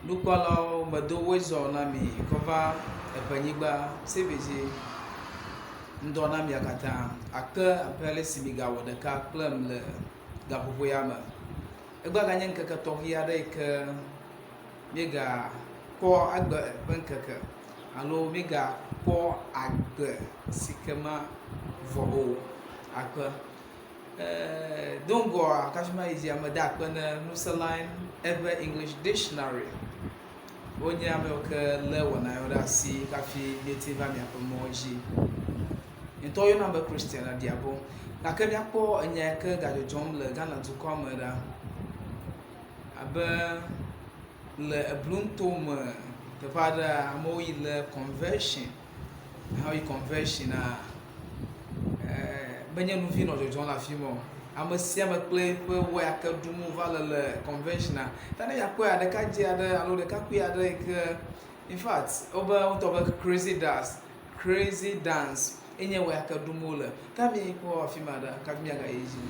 Nukpɔlawo medo zɔ na mi kɔva eƒenyigba CBG ŋdɔ na mia katã akpe abe ale si mi gawɔ ɖeka kplem le gaƒoƒo ya me. Egba ganye ŋkeke tɔxɛ aɖe yi ke miegakpɔ agbe ƒe ŋkeke alo miegakpɔ agbe si ke ma vɔ o akpe. Do ŋgɔa kafi ma yi dzia meda akpe ne Nuseline eƒe English Dictionary. Wonye ame yiwo ke lé wɔna yewo ɖe asi kafi miete va miaƒe mɔ dzi. Ŋutɔ yɔna be Christian Adiabo, gake miakpɔ enya yi ke gadzɔdzɔm le Ghana dukɔa me ɖa abe le eblumto me teƒe aɖe amewo yi le convention, ha yi convention menye nuvi nɔ dzɔdzɔm le afi ma. Ame sia ame kple eƒe wɔ ya ke ɖum va le convention ta ne miakpɔe ɖekadze aɖe alo ɖekakpui aɖe yi ke in fact wobe wotɔ be crazy dance enye wɔ ya ke ɖum wole ta mi kpɔ afi ma ɖa kafi miagayi dzi.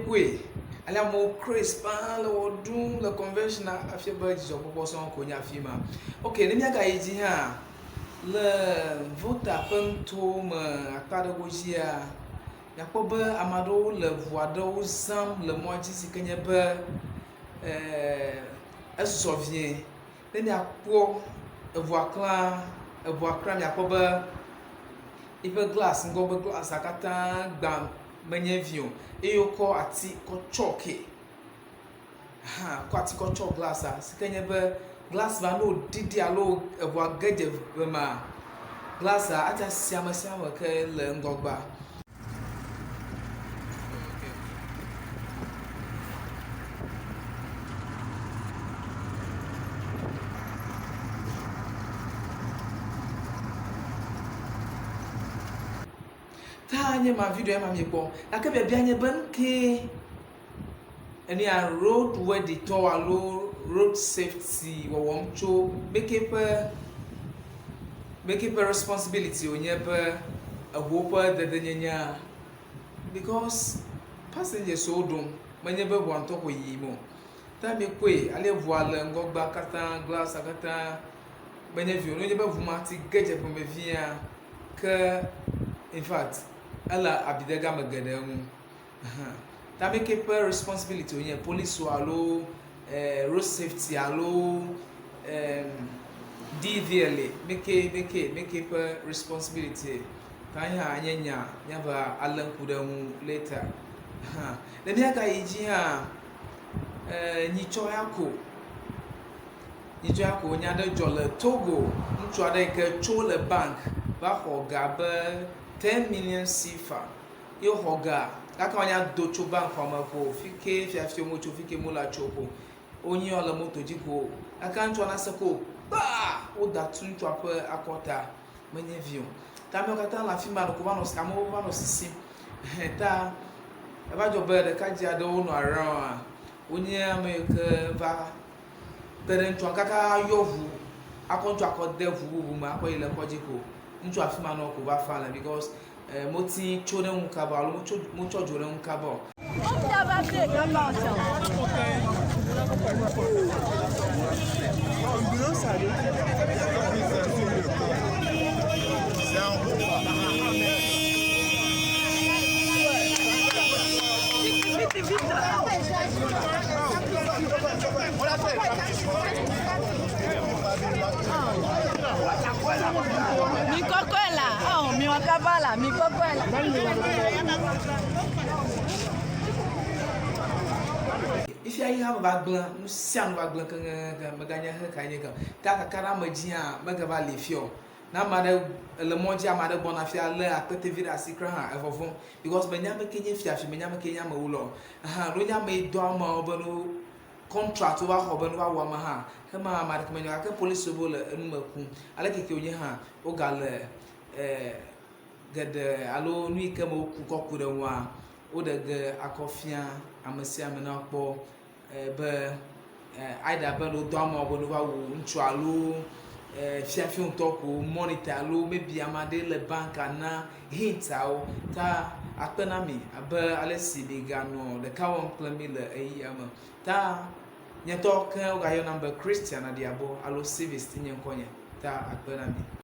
Kue ale amewo Chris pan le wɔ ɖum le convention afia be dzidzɔkpɔkpɔ sɔŋ ko nye afi ma. Ok, ne miagayi dzi hã le vota ƒe ŋuto me akpa aɖewo dzia miakpɔ be ame aɖewo le ʋu aɖewo zam le mɔa dzi si ke nye be ezɔ vie. Ne miakpɔ eʋua klã miakpɔ be yiƒe glass ŋgɔ be glass katã gba menye vi o eye wokɔ ati kɔ tsɔ ke kɔ ati kɔ tsɔ glass si ke nye be glass ma no didi alo eʋua ge dze be ma glass atsa si ame sia ame ke le ŋgɔgba. Ta nye ma video ma mi kpɔ gake biabia nye be nke enia road weditɔ alo road safety wɔwɔm tso meke ƒe responsibility wonye be eʋuwo ƒe dedenyenya because passengers wo ɖom menye be ʋua ŋutɔ ko yiyim o. Ta mi koe ale ʋua le ŋgɔgba katã glass katã menye vi o. Ne nye be ʋu ma ti ge dze ƒome via ke in fact ele abidega me geɖe ŋu. Ta meke ƒe responsibility wonye police alo road safety alo DVLA meke ƒe responsibility ta hã nye nya miava ale ŋku ɖe ŋu later. Ne miagayi dzi hã nyitsɔ ya ko nya aɖe dzɔ le Togo. Ŋutsu aɖe yi ke tso le bank va xɔ ga be 10 million CFA ye xɔ ga gake wonya do tso bankua me ko fike fiafia mo tso fike mo la tso ko wonyi le moto dzi ko gake ŋutsua na se ko ba woda tu ŋutsua ƒe akɔta menye vi o. Ta amewo katã le afi ma ko amewo va nɔ sisim ta eva dzɔ be ɖekadze aɖewo nɔ around wonye ame yi ke va te ɖe ŋutsua kaka yɔ ʋu akɔ ŋutsua kɔ de ʋu bubu me akɔ yi le kɔdzi ko ŋutsu afi ma nɔ ko va fa le because moti tso ɖe ŋu kaba alo motsɔ dzo ɖe ŋu kaba o. Mi cocuela, oh, mi macabala, mi cocuela. Ifi ayi ha va gblẽ nu sia nu va gblẽ keŋkeŋ meganya he ka nye ke ta kaka ɖe ame dzi hã megava le fio na ame aɖe le mɔ dzi ame aɖe gbɔna fia lé akpetevi ɖe asi kura hã evɔvɔm because menya me ke nye fiafi menya me ke nye amewo lɔ ɖo nye ame yi dɔ amewo be no contract wa ho be no wa ma ha kama ma de menyo ka police bo le enu maku ale keke onye ha o ga le gede alo nu ike mo ku koku de wa o de ge akofia amesi amena kpo be aida be no do ama bo no wa wo ntu alo fiafi on to ko monitor alo maybe amade le bank ana hint ao ta apena mi abe alesi be ga no de ka won plan mi le eyi ama ta nyeto kan o ga yo number Christian ade abo alo service tinye nkonye ta apena mi